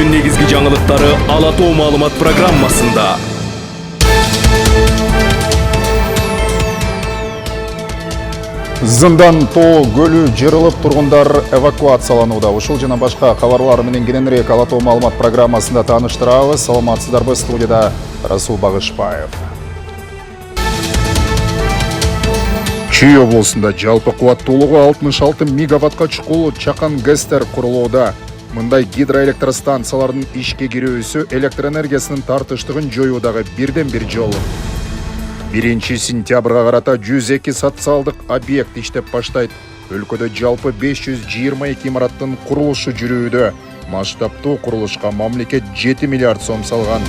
күндүн негизги жаңылыктары Ала Тоо маалымат программасында. Зындан Тоо көлү жырылып, тургундар эвакуацияланууда. Ушул жана башка кабарлар менен кененирээк Ала Тоо маалымат программасында тааныштырабыз. Саламатсыздарбы, студияда Расул Багышбаев. Чүй облусунда жалпы кубаттуулугу 66 мегаваттка чукул чакан ГЭСтер курулууда. Мындай гидроэлектростанциялардын ишке кирүүсү электр энергиясынын тартыштыгын жоюудагы бирден-бир жол. 1 сентябрга карата 102 социалдык объект иштеп баштайт. Өлкөдө жалпы 522 имараттын курулушу жүрүүдө. Масштабтуу курулушка мамлекет 7 миллиард сом салган.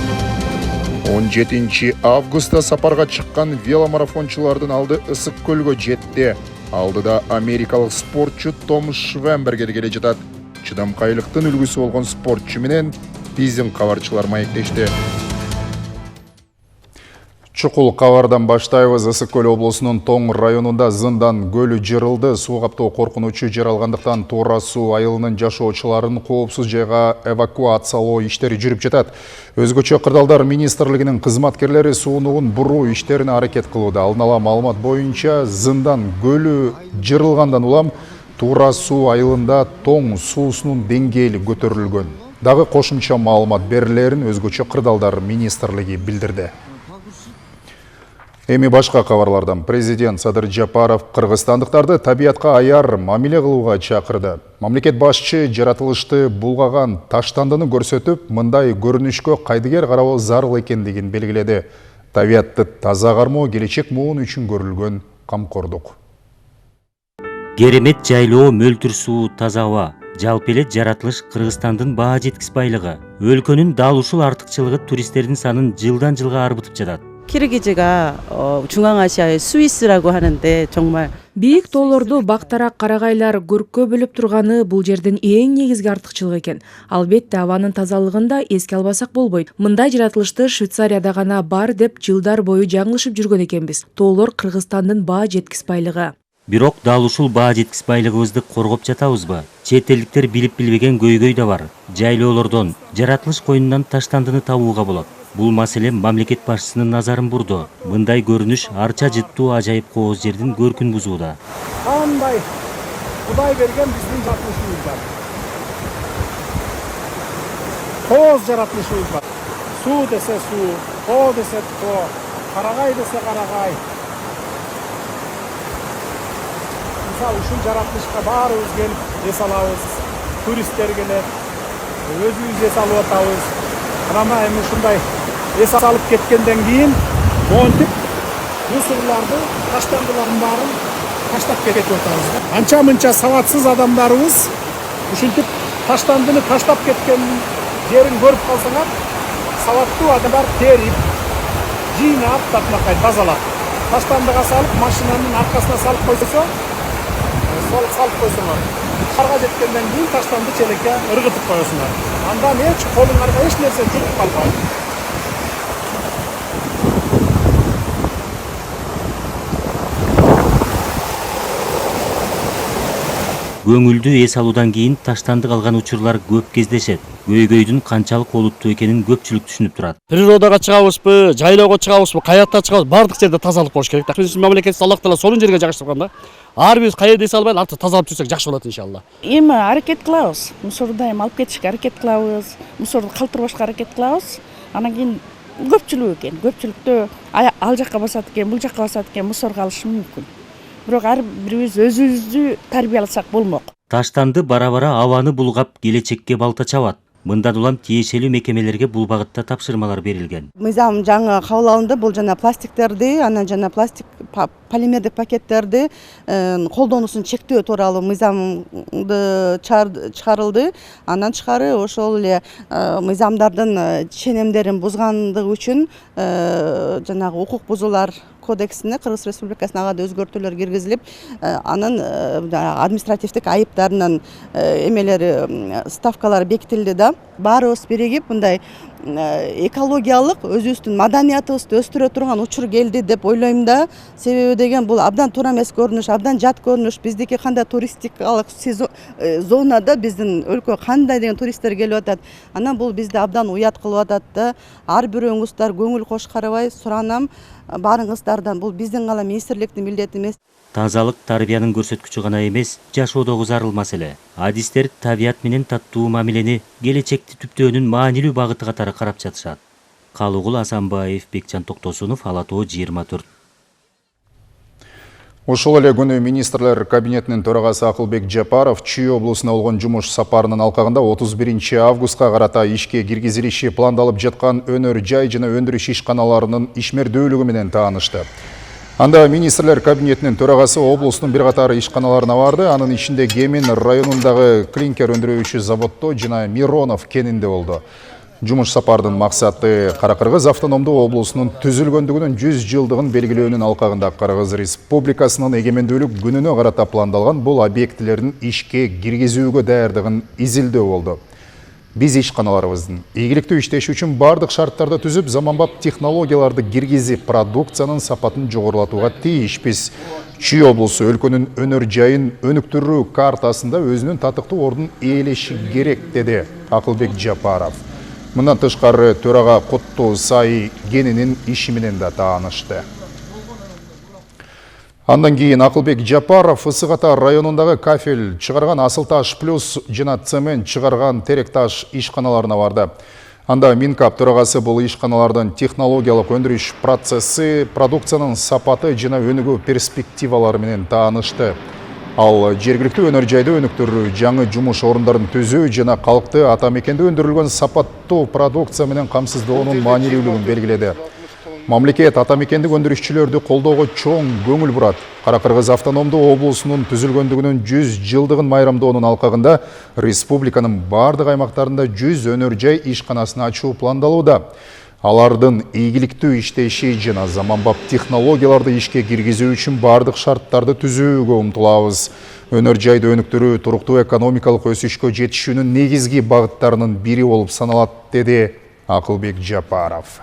17 августта сапарга чыккан веломарафончулардын алды Ысык көлгө жетти. Алдыда америкалык спортчу Том Швемберге келе жатат. Чыдамкайлыктын үлгүсү болгон спортчу менен биздин кабарчылар маектешти. Чукул кабардан баштайбыз. Ысык көл облусунун Тоң районунда Зындан көлү жырылды. Суу каптоо коркунучу жер алгандыктан Туура суу айылынын жашоочуларын коопсуз жайга эвакуациялоо иштери жүрүп жатат. Өзгөчө Кырдаалдар министрлигинин кызматкерлери суунугун буруу иштерине аракет кылууда. Алдын ала маалымат боюнча Зындан көлү жырылгандан улам Туура суу айылында Тоң суусунун деңгээли көтөрүлгөн. Дагы кошумча маалымат берилерин өзгөчө Кырдаалдар министрлиги билдирди. Эми башка кабарлардан президент Садыр Жапаров кыргызстандыктарды табиятка аяр мамиле кылууга чакырды. Мамлекет башчы жаратылышты булгаган таштандыны көрсөтүп, мындай көрүнүшкө кайдыгер карабоо зарыл экендигин белгиледи. Табиятты таза кармоо келечек муун үчүн көрүлгөн камкордук. Керемет жайлоо, мөлтүр суу, таза аба, жалпы эле жаратылыш Кыргызстандын баа жеткис байлыгы. Өлкөнүн дал ушул артыкчылыгы туристтердин санын жылдан жылга арбытып жатат. Киргизи가 중앙아시아의 스위스라고 하는데 정말 Бийик тоолорду бактарак карагайлар көрккө бөлүп турганы бул жердин эң негизги артыкчылыгы экен. Албетте абанын тазалыгын да эске албасак болбойт. Мындай жаратылышты Швейцарияда гана бар деп жылдар бою жаңылышып жүргөн экенбиз. Тоолор Кыргызстандын баа жеткис байлыгы. Бирок дал ушул баа жеткис байлыгыбызды коргоп жатабызбы? Чет элдиктер билип билбеген көйгөй да бар. Жайлоолордон, жаратылыш коюнунан таштандыны табууга болот. Бул маселе мамлекет башчысынын назарын бурду. Мындай көрүнүш арча жыттуу ажайып кооз жердин көркүн бузууда. Кандай Кудай берген биздин жаратылышыбыз бар. Кооз жаратылышыбыз бар. Суу десе суу, тоо десе тоо, карагай десе карагай. Мисалы ушул жаратылышка баарыбыз келип эс алабыз. Туристтер келет, өзүбүз эс алып атабыз. Анан эми ушундай эс алып кеткенден кийин монтип мусорларды, таштандылардын баарын таштап кетип атабыз. Анча-мынча сабатсыз адамдарыбыз ушинтип таштандыны таштап кеткен жерин көрүп калсаңар, сабаттуу адамдар терип, жыйнап, татмакай тазалап, таштандыга салып, машинанын аркасына салып койсо, шаарга жеткенден кийин таштанды челекке ыргытып коесуңар. Андан колуңарга эч нерсе жугуп калбайт. Көңүлдүү эс алуудан кийин таштанды калган учурлар көп кездешет. Көйгөйдүн канчалык олуттуу экенин көпчүлүк түшүнүп турат. Природага чыгабызбы, жайлоого чыгабызбы, каякта чыгабыз, бардык жерде тазалык болуш керек да. Биздин мамлекет Аллах Таала сонун жерге жайгаштырган да. Ар бирибиз кайерде эс албай, артты тазалап жүрсөк жакшы болот иншалла. Эми аракет кылабыз. Мусорду дайым алып кетишке аракет кылабыз. Мусорду калтырбашка аракет кылабыз. Анан кийин көпчүлүк экен. Көпчүлүктө ал жакка басат экен, бул жакка басат экен, мусор калышы мүмкүн. Бирок ар бирибиз өзүбүздү тарбияласак болмок. Таштанды бара-бара абаны булгап, келечекке балта чабат. Мындан улам тиешелүү мекемелерге бул багытта тапшырмалар берилген. Мыйзам жаңы кабыл алынды. Бул жана пластиктерди, анан жана пластик полимердик пакеттерди колдонуусун чектөө тууралуу мыйзамды чыгарылды. Андан тышкары ошол эле мыйзамдардын ченемдерин бузгандыгы үчүн жанагы укук бузуулар кодексине Кыргыз Республикасына ага да өзгөртүүлөр киргизилип, анын административдик айыптарынын эмелери ставкалары бекитилди да. Баарыбыз биригип мындай экологиялык өзүбүздүн маданиятыбызды өстүрө турган учур келди деп ойлойм да. Себеби деген бул абдан туура эмес көрүнүш, абдан жат көрүнүш. Биздики кандай туристикалык зонада биздин өлкөгө кандай деген туристтер келип атат. Анан бул бизди абдан уят кылып атат да. Ар бирөөңүздөр көңүл кош карабай суранам баарыңыздардан. Бул биздин гана министрликтин милдети эмес. Тазалык тарбиянын көрсөткүчү гана эмес, жашоодогу зарыл маселе. Адистер табият менен таттуу мамилени келечекти түптөөнүн маанилүү багыты катары карап жатышат. Калыгул Асанбаев, Бекжан Токтосунов, Ала Тоо 24. Ошол эле күнү министрлер кабинетинин төрагасы Акылбек Жапаров Чүй облусуна болгон жумуш сапарынын алкагында 31 августка карата ишке киргизилиши пландалып жаткан өнөр жай жана өндүрүш ишканаларынын ишмердүүлүгү менен таанышты. Анда министрлер кабинетинин төрагасы облустун бир катар ишканаларына барды. Анын ичинде Кемин районундагы клинкер өндүрүүчү заводдо жана Миронов кенинде болду. Жумуш сапардын максаты Кара-Кыргыз автономдуу облусунун түзүлгөндүгүнүн 100 жылдыгын белгилөөнүн алкагында Кыргыз Республикасынын эгемендүүлүк күнүнө карата пландалган бул объектилердин ишке киргизүүгө даярдыгын изилдөө болду. Биз ишканаларыбыздын ийгиликтүү иштеши үчүн бардык шарттарды түзүп, заманбап технологияларды киргизип, продукциянын сапатын жогорулатууга тийишпиз. Чүй облусу өлкөнүн өнөр жайын өнүктүрүү картасында өзүнүн татыктуу ордун ээлеши керек, деди Акылбек Жапаров. Мындан тышкары төрага Куттуу Сай кенинин иши менен да таанышты. Андан кийин Акылбек Жапаров Ысык Ата районундагы кафель чыгарган Асыл таш плюс жана цемент чыгарган Терек таш ишканаларына барды. Анда Минкап төрагасы бул ишканалардын технологиялык өндүрүш процесси, продукциянын сапаты жана өнүгүү перспективалары менен таанышты. Ал жергиликтүү өнөр жайды өнүктүрүү, жаңы жумуш орундарын түзүү жана калкты ата мекенде өндүрүлгөн сапаттуу продукция менен камсыздоонун маанилүүлүгүн белгиледи. Мамлекет ата мекендик өндүрүшчүлөрдү колдоого чоң көңүл бурат. Кара-Кыргыз автономдуу облусунун түзүлгөндүгүнүн 100 жылдыгын майрамдоонун алкагында республиканын бардык аймактарында 100 өнөр жай ишканасын ачуу пландалууда. Алардын ийгиликтүү иштеши жана заманбап технологияларды ишке киргизүү үчүн бардык шарттарды түзүүгө умтулабыз. Өнөр жайды өнүктүрүү туруктуу экономикалык өсүшкө жетишүүнүн негизги багыттарынын бири болуп саналат, деди Акылбек Жапаров.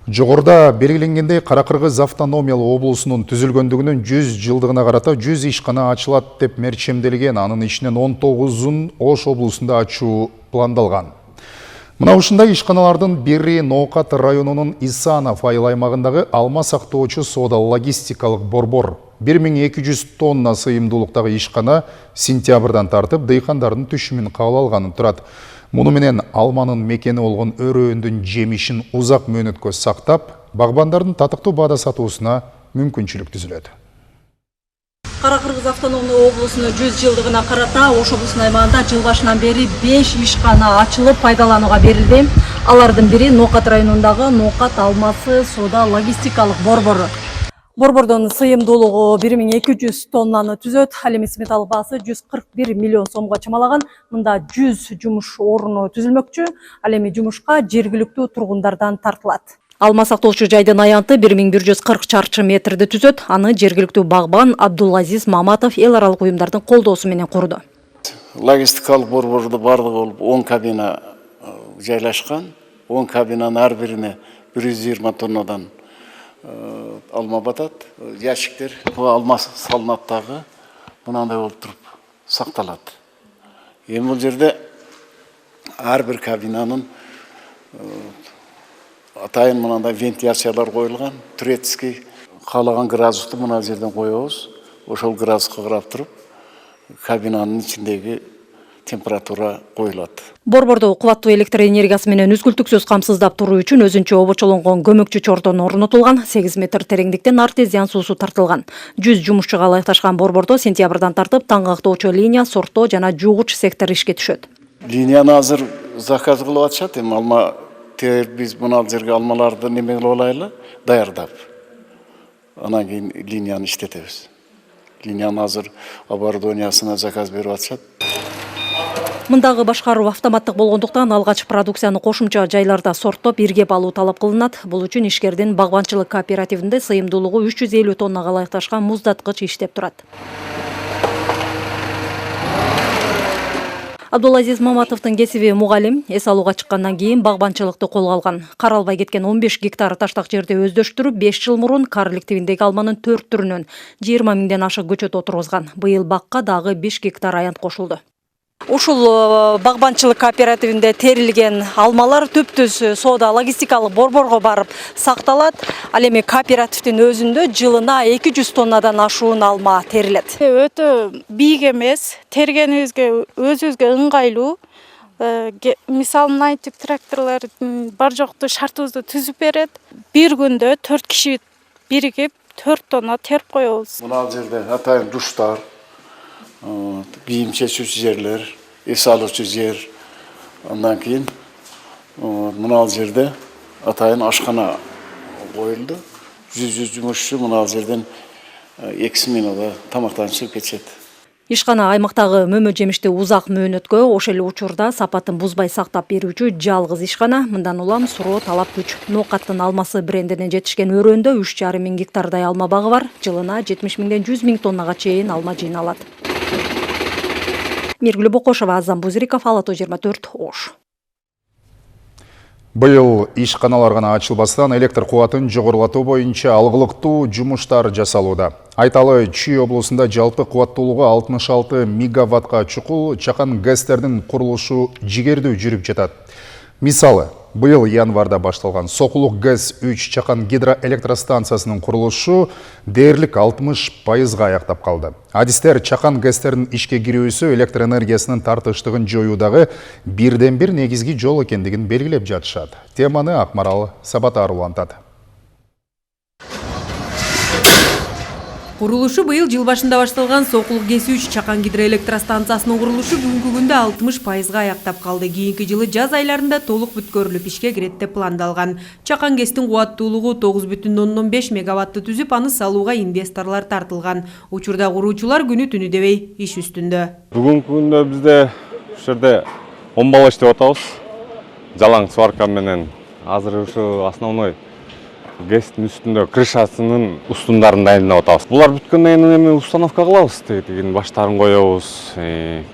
Жогоруда белгиленгендей, Кара-Кыргыз автономиялуу облусунун түзүлгөндүгүнүн 100 жылдыгына карата 100 ишкана ачылат деп мерчемделген. Анын ичинен 19-ун Ош облусунда ачуу пландалган. Мына ушундай ишканалардын бири Ноокат районунун Исанов айыл аймагындагы алма сактоочу соода логистикалык борбор. 1200 тонна сыйымдуулуктагы ишкана сентябрдан тартып дыйкандардын түшүмүн кабыл алганын турат. Муну менен алманын мекени болгон өрөөндүн жемишин узак мөөнөткө сактап, багбандардын татыктуу баада сатуусуна мүмкүнчүлүк түзүлөт. Кара-Кыргыз автономдуу облусунун 100 жылдыгына карата Ош облусунун аймагында жыл башынан бери 5 ишкана ачылып пайдаланууга берилди. Алардын бири Ноокат районундагы Ноокат алмасы соода логистикалык борбору. Борбордун сыйымдуулугу 1200 тоннаны түзөт. Ал эми сметалык баасы 141 миллион сомго чамалаган. Мында 100 жумуш орну түзүлмөкчү. Ал эми жумушка жергиликтүү тургундардан тартылат. Алма сактоочу жайдын аянты 1140 чарчы метрди түзөт. Аны жергиликтүү багбан Абдулазиз Маматов эл аралык уюмдардын колдоосу менен курду. Логистикалык борбордо бардыгы болуп 10 кабина жайлашкан. 10 кабинанын ар бирине 120 тоннадан алма батат. Ящиктер алма салынат дагы мынандай болуп туруп сакталат. Эми бул жерде ар бир кабинанын атайын мынандай вентиляциялар коюлган, турецкий каалаган градусту мына жерден коебуз. Ошол градуска карап туруп кабинанын ичиндеги температура коюлат. Борбордо кубаттуу электр энергиясы менен үзгүлтүксүз камсыздап туруу үчүн өзүнчө обочолонгон көмөкчү чордон орнотулган, 8 метр тереңдиктен артезиан суусу тартылган. 100 жумушчуга ылайыкташкан борбордо сентябрдан тартып таңга актоочу линия, сорто жана жуугуч сектор ишке түшөт. Линияны азыр заказ кылып атышат, эми алма биз мына жерге алмаларды неме кылып алайлы, даярдап. Анан кийин линияны иштетебиз. Линияны азыр оборудованиясына заказ берип атышат. Мындагы башкаруу автоматтык болгондуктан алгач продукцияны кошумча жайларда сорттоп иргеп алуу талап кылынат. Бул үчүн ишкердин багбанчылык кооперативинде сыйымдуулугу 350 тоннага ылайыкташкан муздаткыч иштеп турат. Абдулазиз Маматовдун кесиби мугалим, эс алууга чыккандан кийин багбанчылыкты колго алган. Каралбай кеткен 15 гектар таштак жерди өздөштүрүп, 5 жыл мурун Карликтибиндеги алманын 4 түрүнөн 20 миңден ашык көчөт отургузган. Быйыл бакка дагы 5 гектар аянт кошулду. Ушул багбанчылык кооперативинде терилген алмалар түптүз соода логистикалык борборго барып сакталат. Ал эми кооперативдин өзүндө жылына 200 тоннадан ашуун алма терилет. Өтө бийик эмес, тергенибизге өзүбүзгө ыңгайлуу. Мисалы айтып тракторлор бар жокту шартыбызды түзүп берет. Бир күндө 4 киши биригип 4 тонна терип коебуз. Мына жерде атайын душтар, кийим чечүүчү жерлер, эс алуучу жер. Андан кийин мына жерде атайын ашкана коюлду. 100 жумушчу мына жерден 2 смена тамактанып кетет. Ишкана аймактагы мөмө жемишти узак мөөнөткө, ошол эле учурда сапатын бузбай сактап берүүчү жалгыз ишкана. Мындан улам суроо талап күч. Нокаттын алмасы брендине жетишкен өрөөндө 3,5 миң гектардай алма багы бар. Жылына 70 миңден 100 миң тоннага чейин алма жыйналат. Миргүл Бокошова, Азам Бузириков, Алатоо 24, Ош. Быйыл ишканалар гана ачылбастан электр кубатын жогорулатуу боюнча алгылыктуу жумуштар жасалууда. Айталы, Чүй облусунда жалпы кубаттуулугу 66 мегаваттка чукул чакан ГЭСтердин курулушу жигердүү жүрүп жатат. Мисалы, быйыл январда башталган Сокулук ГЭС-3 чакан гидроэлектростанциясынын курулушу дээрлик 60%га аяктап калды. Адистер чакан ГЭСтердин ишке кирүүсү электр энергиясынын тартыштыгын жоюудагы бирден бир негизги жол экендигин белгилеп жатышат. Теманы Акмарал Сабатар улантат. Курулушу быйыл жыл башында башталган Сокулук ГЭС-3 чакан гидроэлектростанциясынын курулушу бүгүнкү күндө 60%га аяктап калды. Кийинки жылы жаз айларында толук бүткөрүлүп ишке кирет деп пландалган. Чакан ГЭСтин кубаттуулугу 9,5 мегаватты түзүп, аны салууга инвесторлор тартылган. Учурда куруучулар күнү түнү дебей иш үстүндө. Бүгүнкү күндө бизде ушерде 10 бала иштеп атабыз. Жалаң сварка менен азыр ушу основной ГЭСтин үстүндө крышасынын устундарын дайындап атабыз. Булар бүткөндөн кийин эми установка кылабыз деген, баштарын коебуз,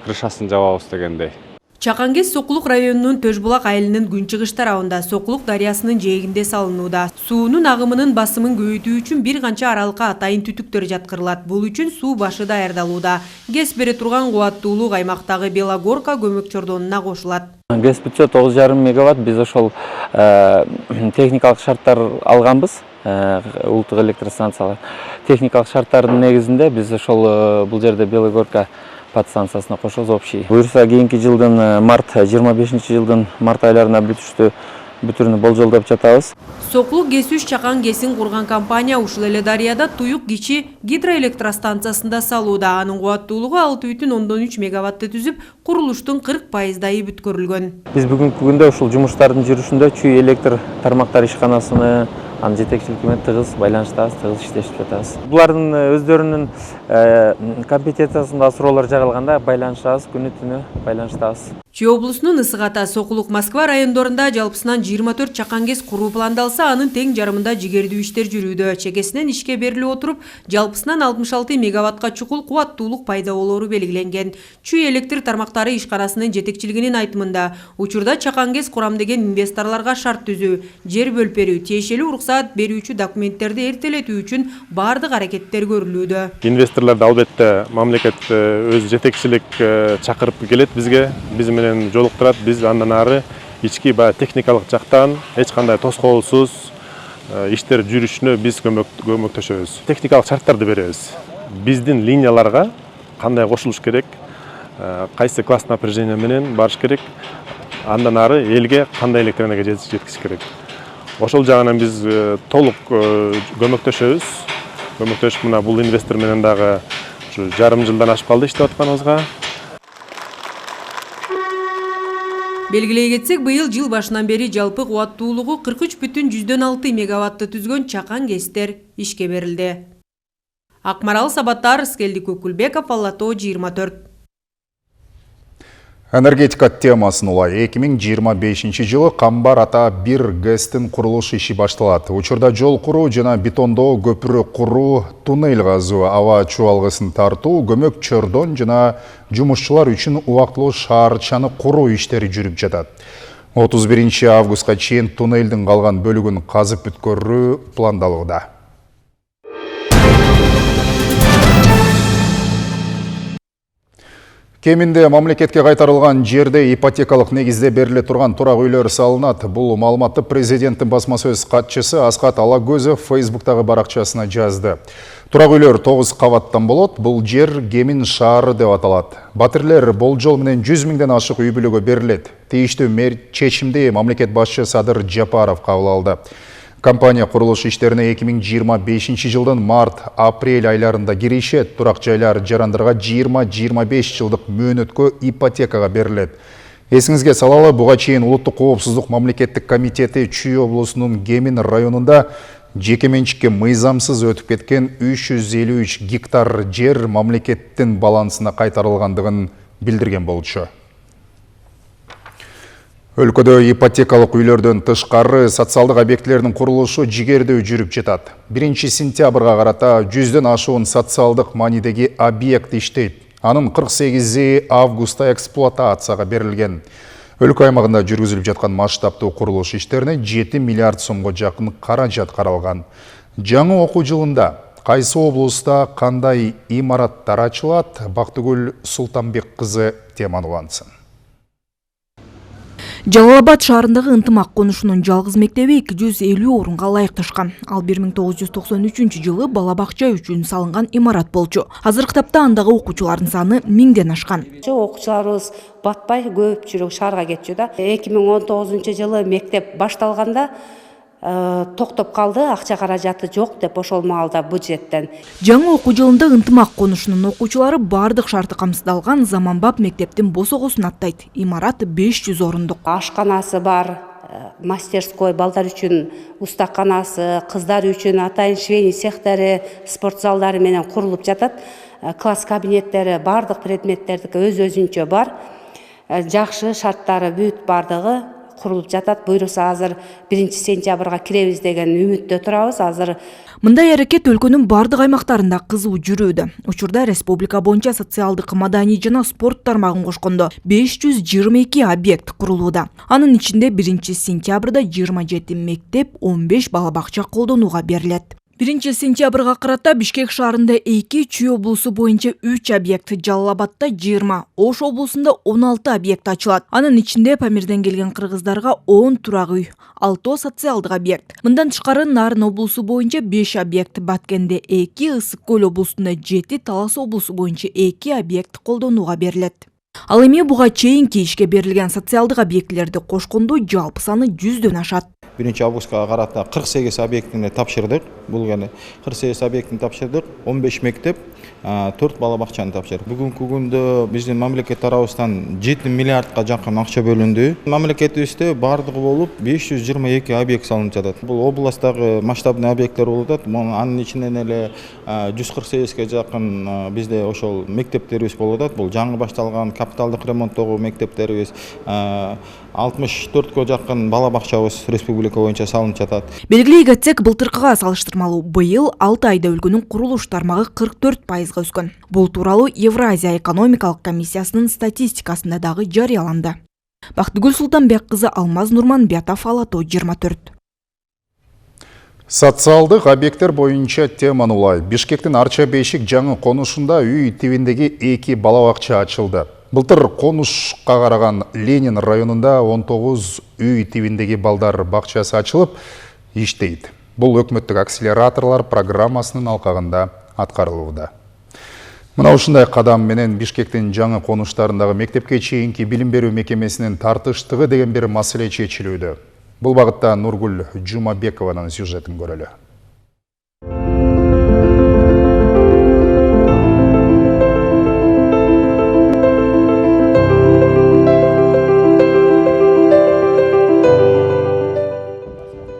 крышасын жабабыз дегендей. Чакан ГЭС Сокулук районунун Төшбулак айылынын күнчыгыш тарабында Сокулук дарыясынын жээгинде салынууда. Суунун агымынын басымын көбөйтүү үчүн бир канча аралыкка атайын түтүктөр жаткырылат. Бул үчүн суу башы даярдалууда. ГЭС бере турган кубаттуулук аймактагы Белогорка көмөк чордонуна кошулат. ГЭС бүтсө 9,5 мегаватт, биз ошол техникалык шарттар алганбыз. Улуттук электростанциялар техникалык шарттардын негизинде биз ошол бул жерде Белогорка подстанциясына кошобуз общий. Буюрса кийинки жылдын 25 жылдын март айларына бүтүрүнү болжолдоп жатабыз. Сокулук ГЭС-3 чакан ГЭСин курган компания ушул эле дарыяда Туюк кичи гидроэлектростанциясында салууда. Анын кубаттуулугу 6,3 мегаватты түзүп, курулуштун 40%дай бүткөрүлгөн. Биз бүгүнкү күндө ушул жумуштардын жүрүшүндө Чүй электр тармактар ишканасыны анын жетекчилиги менен тыгыз байланыштабыз, тыгыз иштешип жатабыз. Булардын өздөрүнүн компетенциясында суроолор жагылганда байланышабыз, күнү түнү байланыштабыз. Чүй облусунун Ысык Ата, Сокулук, Москва райондорунда жалпысынан 24 чакан ГЭС куруу пландалса, анын тең жарымында жигердүү иштер жүрүүдө. Чекесинен ишке берилип отуруп, жалпысынан 66 мегаваттка чукул кубаттуулук пайда болору белгиленген. Чүй электр тармактары ишканасынын жетекчилигинин айтымында, учурда чакан ГЭС курам деген инвесторлорго шарт түзүү, жер бөлүп берүү, тиешелүү уруксаат берүүчү документтерди эртелетүү үчүн бардык аракеттер көрүлүүдө. Инвесторлорду албетте мамлекет өз жетекчилик чакырып келет бизге, биз менен жолуктурат. Биз андан ары ички техникалык жактан эч кандай тоскоолсуз иштер жүрүшүнө биз көмөктөшөбүз. Техникалык шарттарды беребиз. Биздин линияларга кандай кошулуш керек, кайсы класс напряжение менен барыш керек, андан ары элге кандай электр энергия жеткизиш керек. Ошол жагынан биз толук көмөктөшөбүз. Көмөктөшүп мына бул инвестор менен дагы жарым жылдан ашып калды иштеп атканыбызга. Белгилей кетсек, быйыл жыл башынан бери жалпы кубаттуулугу 43,6 мегаватты түзгөн чакан ГЭСтер ишке берилди. Акмарал Сабаттар, Скелди Көкүлбеков, Алатоо 24. Энергетика темасын улай 2025 жылы Камбар ата 1 ГЭСтин курулуш иши башталат. Учурда жол куруу жана бетондоо, көпүрө куруу, туннель казуу, аба чубалгысын тартуу, көмөк чордон жана жумушчулар үчүн убактылуу шаарчаны куруу иштери жүрүп жатат. 31 августка чейин туннелдин калган бөлүгүн казып бүткөрүү пландалууда. Кеминде мамлекетке кайтарылган жерде ипотекалык негизде бериле турган турак үйлөр салынат. Бул маалыматты президенттин басма сөз катчысы Асхат Алагөзов Фейсбуктагы баракчасына жазды. Турак үйлөр 9 кабаттан болот. Бул жер Кемин шаары деп аталат. Батирлер болжол менен 100 миңден ашык үй бүлөгө берилет. Тийиштүү чечимди мамлекет башчысы Садыр Жапаров кабыл алды. Компания курулуш иштерине 2025 жылдын март-апрель айларында киришет. Турак жайлар жарандарга 20-25 жылдык мөөнөткө ипотекага берилет. Эсиңизге салалы, буга чейин Улуттук коопсуздук мамлекеттик комитети Чүй облусунун Кемин районунда жеке менчикке мыйзамсыз өтүп кеткен 353 гектар жер мамлекеттин балансына кайтарылгандыгын билдирген болчу. Өлкөдө ипотекалык үйлөрдөн тышкары социалдык объектилердин курулушу жигердүү жүрүп жатат. 1 сентябрга карата 100дөн ашуун социалдык маанидеги объект иштейт. Анын 48 августта эксплуатацияга берилген. Өлкө аймагында жүргүзүлүп жаткан масштабтуу курулуш иштерине 7 миллиард сомго жакын каражат каралган. Жаңы окуу жылында кайсы облуста кандай имараттар ачылат? Бактыгүл Султанбек кызы теманы улантсын. Жалал Абад шаарындагы ынтымак конушунун жалгыз мектеби 250 орунга ылайыкташкан. Ал 1993 жылы бала бакча үчүн салынган имарат болчу. Азыркы тапта андагы окуучулардын саны 1000ден ашкан. Окуучуларыбыз батпай көпчүлүк шаарга кетчү да. 2019 жылы мектеп башталганда токтоп калды, акча каражаты жок деп ошол маалда бюджеттен. Жаңы окуу жылында ынтымак конушунун окуучулары бардык шарты камсыздалган заманбап мектептин босогосун аттайт. Имарат 500 орундук. Ашканасы бар, мастерской, балдар үчүн устаканасы, кыздар үчүн атайын швейный цехтери, спорт залдары менен курулуп жатат. Класс кабинеттери, бардык предметтердики өз-өзүнчө бар. Жакшы шарттары бүт бардыгы курулуп жатат. Буйруса азыр 1 сентябрга киребиз деген үмүттө турабыз. Азыр мындай аракет өлкөнүн бардык аймактарында кызуу жүрүүдө. Учурда республика боюнча социалдык, маданий жана спорт тармагын кошкондо 522 объект курулууда. Анын ичинде 1 сентябрда 27 мектеп, 15 бала бакча колдонууга берилет. 1 сентябрга карата Бишкек шаарында 2, Чүй облусу боюнча 3 объект, Жалал Абадта 20, Ош облусунда 16 объект ачылат. Анын ичинде Памирден келген кыргыздарга 10 турак үй, 6 социалдык объект. Мындан тышкары Нарын облусу боюнча 5 объект, Баткенде 2, Ысык Көл облусунда 7, Талас облусу боюнча 2 объект колдонууга берилет. Ал эми буга чейинки ишке берилген социалдык объектилерди кошкондо жалпы саны 100дөн ашат. 1 августка карата 48 объектini тапшырдык. Бул гана 48 объектini тапшырдык. 15 мектеп, 4 бала бакчаны тапшырдык. Бүгүнкү күндө биздин мамлекет тарабыбыздан 7 миллиардка жакын акча бөлүндү. Мамлекетибизде бардыгы болуп 522 объект салынып жатат. Бул областтагы масштабный объекттер болуп атат. Анын ичинен эле 148ге жакын бизде ошол мектептерибиз болуп атат. Бул жаңы башталган капиталдык ремонттогу мектептерибиз, 64ге жакын бала бакчабыз республика боюнча салынып жатат. Белгилей кетсек, былтыркыга салыштырмалуу быйыл 6 айда өлкөнүн курулуш тармагы 44%га өскөн. Бул тууралуу Евразия экономикалык комиссиясынын статистикасында дагы жарыяланды. Бактыгүл Султанбек кызы, Алмаз Нурманбетов, Ала Тоо 24. Социалдык объекттер боюнча теманы улай. Бишкектин Арча Бейшик жаңы конушунда үй тибиндеги 2 бала бакча ачылды. Былтыр конушка караган Ленин районунда 19 үй тибиндеги балдар бакчасы ачылып иштейт. Бул өкмөттүк акселераторлар программасынын алкагында аткарылууда. Мына ушундай кадам менен Бишкектин жаңы конуштарындагы мектепке чейинки билим берүү мекемесинин тартыштыгы деген бир маселе чечилүүдө. Бул багытта Нургүл Жумабекованын сюжетин көрөлү.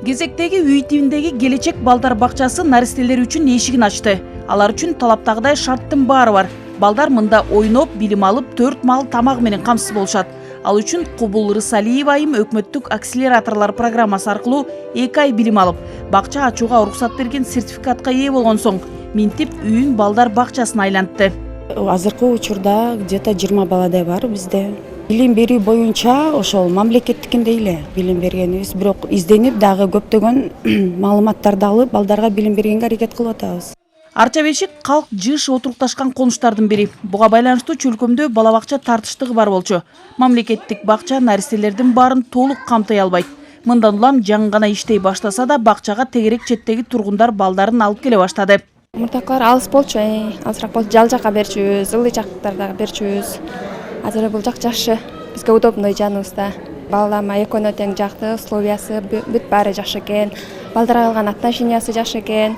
Кезектеги үй тибиндеги келечек балдар бакчасы наристелер үчүн эшигин ачты. Алар үчүн талаптагыдай шарттын баары бар. Балдар мында ойноп, билим алып, 4 мал тамак менен камсыз болушат. Ал үчүн Кубул Рысалиева айым өкмөттүк акселераторлор программасы аркылуу 2 ай билим алып, бакча ачууга уруксат берген сертификатка ээ болгон соң минтип үйүн балдар бакчасына айлантты. Азыркы учурда где-то 20 баладай бар бизде. Билим берүү боюнча ошол мамлекеттикиндей эле билим бергенибиз, бирок изденип дагы көптөгөн маалыматтарды алып, балдарга билим бергенге аракет кылып атабыз. Арча бешик калк жыш отурукташкан конуштардын бири. Буга байланыштуу чөлкөмдө бала бакча тартыштыгы бар болчу. Мамлекеттик бакча наристелердин баарын толук камтай албайт. Мындан улам жаңы гана иштей баштаса да бакчага тегерек четтеги тургундар балдарын алып келе баштады. Мурдакылар алыс болчу, алысыраак болчу, жал жакка берчүбүз, ылдый жактарга берчүбүз. Азыр бул жак жакшы, бизге удобный жаныбызда. Балдарыма экөөнө тең жакты, условиясы бүт баары жакшы экен. Балдарга алган отношениясы жакшы экен.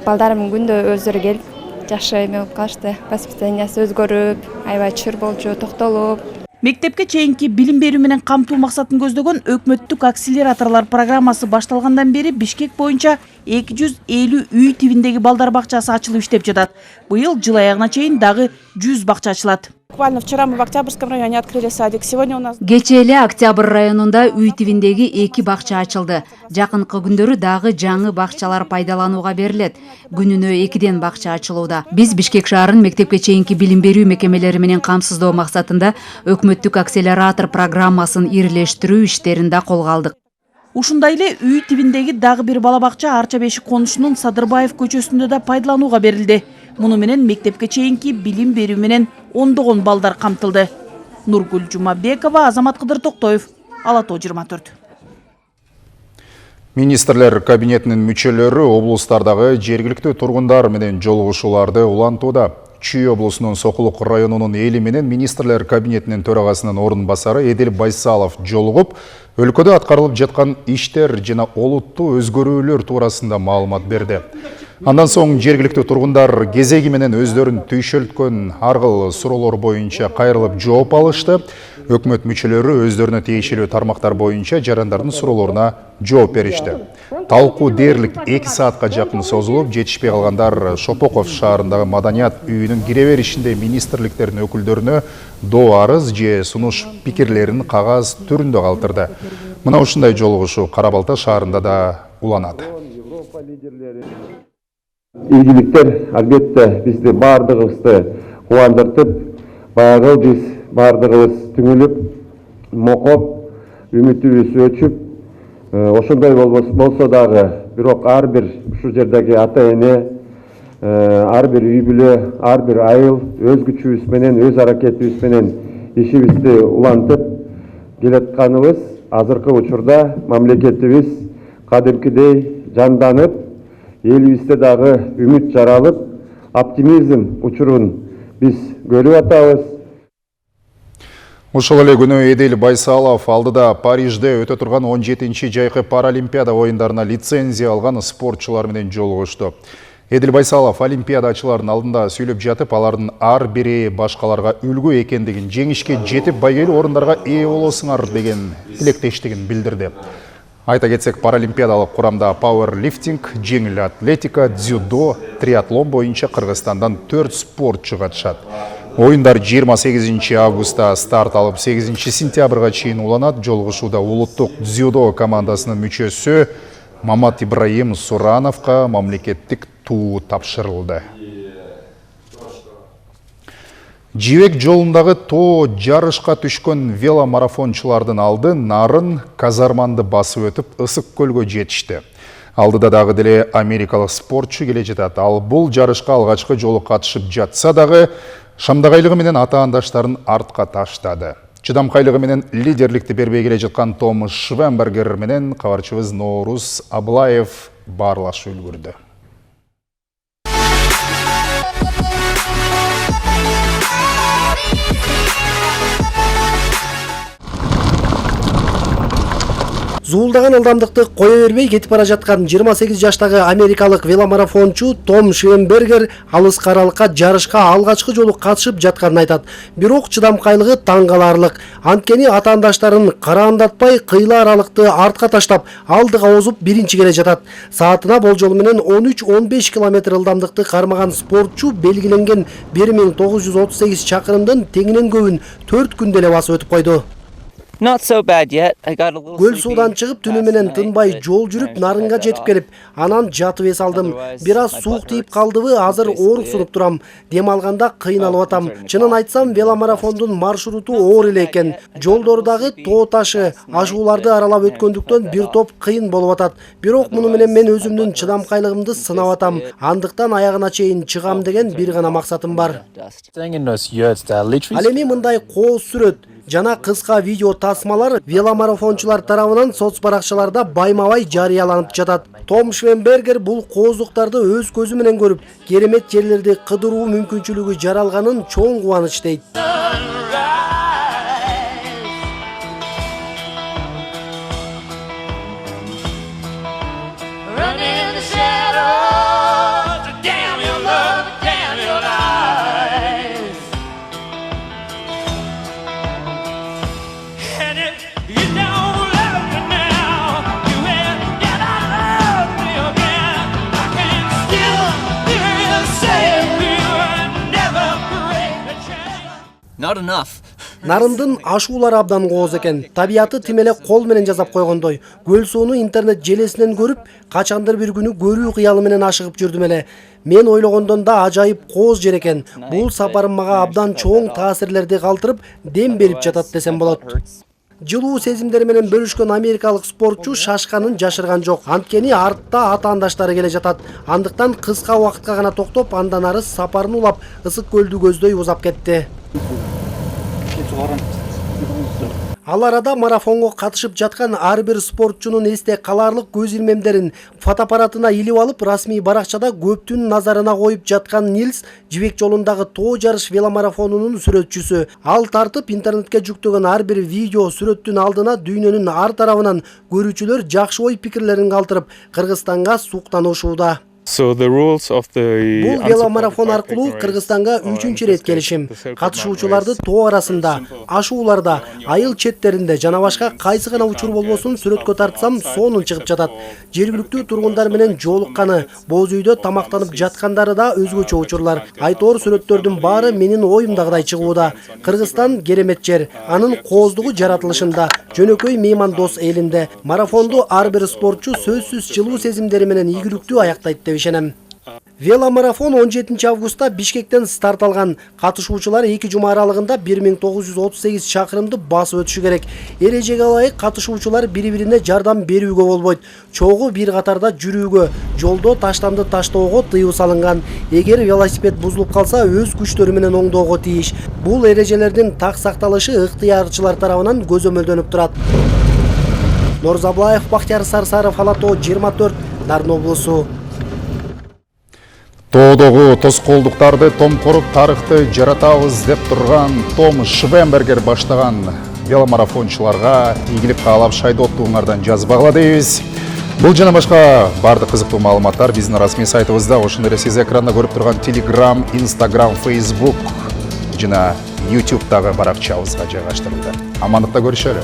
Балдарым күндө өздөрү келип жакшы эме болуп калышты. Воспитаниясы өзгөрүп, аябай чыр болчу, токтолуп. Мектепке чейинки билим берүү менен камтуу максатын көздөгөн өкмөттүк акселераторлор программасы башталгандан бери Бишкек боюнча 250 үй тибиндеги балдар бакчасы ачылып иштеп жатат. Быйыл жыл аягына чейин дагы 100 бакча ачылат. Буквально вчера мы в Октябрьском районе открыли садик. Сегодня у нас... Кечээ эле Октябрь районунда үй тибиндеги 2 бакча ачылды. Жакынкы күндөрү дагы жаңы бакчалар пайдаланууга берилет. Күнүнө 2ден бакча ачылууда. Биз Бишкек шаарын мектепке чейинки билим берүү мекемелери менен камсыздоо максатында өкмөттүк акселератор программасын ирилештирүү иштерин да колго алдык. Ушундай эле үй тибиндеги дагы бир бала бакча Арча бешик конушунун Садырбаев көчөсүндө да пайдаланууга берилди. Муну менен мектепке чейинки билим берүү менен ондогон балдар камтылды. Нургүл Жумабекова, Азамат Кыдыр Токтоев, Ала Тоо 24. Министрлер кабинетинин мүчөлөрү облустардагы жергиликтүү тургундар менен жолугушууларды улантууда. Чүй облусунун Сокулук районунун эли менен министрлер кабинетинин төрагасынын орун басары Эдил Байсалов жолугуп, өлкөдө аткарылып жаткан иштер жана олуттуу өзгөрүүлөр туурасында маалымат берди. Андан соң жергиликтүү тургундар кезеги менен өздөрүн түйшөлткөн ар кыл суроолор боюнча кайрылып жооп алышты. Өкмөт мүчөлөрү өздөрүнө тиешелүү тармактар боюнча жарандардын суроолоруна жооп беришти. Талкуу дээрлик 2 саатка жакын созулуп, жетишпей калгандар Шопоков шаарындагы маданият үйүнүн кире беришинде министрликтердин өкүлдөрүнө доо арыз же сунуш пикирлерин кагаз түрүндө калтырды. Мына ушундай жолугушуу Кара Балта шаарында да уланат. Ийгиликтер албетте бизди баардыгыбызды кубандыртып, баягы биз баардыгыбыз түңүлүп, мокоп, үмүтүбүз өчүп, ошондой болсо дагы, бирок ар бир ушу жердеги ата-эне, ар бир үй бүлө, ар бир айыл өз күчүбүз менен, өз аракетибиз менен ишибизди улантып келатканыбыз азыркы учурда мамлекетибиз кадимкидей жанданып, элибизде дагы үмүт жаралып, оптимизм учурун биз көрүп атабыз. Ушул эле күнү Эдил Байсалов алдыда Парижде өтө турган 17-чи жайкы Паралимпиада оюндарына лицензия алган спортчулар менен жолугушту. Эдил Байсалов олимпиадачылардын алдында сүйлөп жатып, алардын ар бири башкаларга үлгү экендигин, жеңишке жетип байгелүү орундарга ээ болосуңар деген тилектештигин билдирди. Айта кетсек, паралимпиадалык курамда пауэрлифтинг, жеңил атлетика, дзюдо, триатлон боюнча Кыргызстандан 4 спортчу катышат. Оюндар 28 августта старт алып 8 сентябрга чейин уланат. Жолугушууда улуттук дзюдо командасынын мүчөсү Мамат Ибраим Сурановго мамлекеттик туу тапшырылды. Жибек жолундагы тоо жарышка түшкөн веломарафончулардын алды нарын казарманды басып өтүп Ысык көлгө жетишти. Алдыда дагы деле америкалык спортчу келе жатат. Ал бул жарышка алгачкы жолу катышып жатса дагы шамдагайлыгы менен атаандаштарын артка таштады. Чыдамкайлыгы менен лидерликти бербей келе жаткан Томас Швенбергер менен кабарчыбыз Ноорус Аблаев баарлашып үлгүрдү. Зуулдаган ылдамдыкты кое бербей кетип бара жаткан 28 жаштагы америкалык веломарафончу Том Швенбергер алыскы аралыкка жарышка алгачкы жолу катышып жатканын айтат. Бирок чыдамкайлыгы таң каларлык. Анткени атаандаштарын караандатпай кыйла аралыкты артка таштап, алдыга озуп биринчи келе жатат. Саатына болжол менен 13-15 км ылдамдыкты кармаган спортчу белгиленген 1938 чакырымдын теңинен көбүн 4 күндө эле басып өтүп койду. Көл суудан чыгып түнү менен тынбай жол жүрүп нарынга жетип келип, анан жатып эс алдым. Бир аз суук тийип калдыбы, азыр ооруксунуп турам. Дем алганда кыйналып атам. Чынын айтсам, веломарафондун маршруту оор эле экен. Жолдордагы тоо ташы, ашууларды аралап өткөндүктөн бир топ кыйын болуп атат. Бирок муну менен мен өзүмдүн чыдамкайлыгымды сынап атам. Андыктан аягына чейин чыгам деген бир гана максатым бар. Ал эми мындай кооз сүрөт жана кыска видео тасмалар веломарафончулар тарабынан соц баракчаларда байма-бай жарыяланып жатат. Том Швенбергер бул кооздуктарды өз көзү менен көрүп, керемет жерлерди кыдыруу мүмкүнчүлүгү жаралганын чоң кубаныч дейт. Нарындын ашуулары абдан кооз экен. Табияты тим эле кол менен жасап койгондой. Көл сууну интернет желесинен көрүп, качандыр бир күнү көрүү кыялы менен ашыгып жүрдүм эле. Мен ойлогондон да ажайып кооз жер экен. Бул сапарым мага абдан чоң таасирлерди калтырып, дем берип жатат десем болот. Жылуу сезимдери менен бөлүшкөн америкалык спортчу шашканын жашырган жок. Анткени артта атаандаштары келе жатат. Андыктан кыска убакытка гана токтоп, андан ары сапарын улап, ысык көлдү көздөй узап кетти. Ал арада марафонго катышып жаткан ар бир спортчунун эсте каларлык көз ирмемдерин фотоаппаратына илип алып, расмий баракчада көптүн назарына коюп жаткан Нильс жибек жолундагы тоо жарыш веломарафонунун сүрөтчүсү. Ал тартып интернетке жүктөгөн ар бир видео сүрөттүн алдына дүйнөнүн ар тарабынан көрүүчүлөр жакшы ой пикирлерин калтырып, Кыргызстанга суктанышууда. Бул веломарафон аркылуу Кыргызстанга 3-чү рет келишим. Катышуучуларды тоо арасында, ашууларда, айыл четтеринде жана башка кайсы гана учур болбосун сүрөткө тартсам, сонун чыгып жатат. Жергиликтүү тургундар менен жолукканы, боз үйдө тамактанып жаткандары да өзгөчө учурлар. Айтор сүрөттөрдүн баары менин оюмдагыдай чыгууда. Кыргызстан керемет жер, анын кооздугу жаратылышында, жөнөкөй меймандос элинде. Марафонду ар бир спортчу сөзсүз жылуу сезимдери менен ийгиликтүү аяктайт деп ишенем. Веломарафон 17 августта Бишкектен старт алган. Катышуучулар 2 жума аралыгында 1938 чакырымды басып өтүшү керек. Эрежеге ылайык катышуучулар бири-бирине жардам берүүгө болбойт. Чогуу бир катарда жүрүүгө, жолдо таштанды таштоого тыюу салынган. Эгер велосипед бузулуп калса, өз күчтөрү менен оңдоого тийиш. Бул эрежелердин так сакталышы ыктыярчылар тарабынан көзөмөлдөнүп турат. Норзаблаев, Бактияр Сарсаров, Ала тоо 24, Нарын облусу. Тоодогу тоскоолдуктарды томкоруп тарыхты жаратабыз деп турган Том Швенбергер баштаган веломарафончуларга ийгилик каалап шайдооттуңардан жазбагыла дейбиз. Бул жана башка бардык кызыктуу маалыматтар биздин расмий сайтыбызда, ошондой эле сиз экранда көрүп турган Telegram, Instagram, Facebook жана YouTube'дагы баракчабызга жайгаштырылды. Амандыкта көрүшөлү.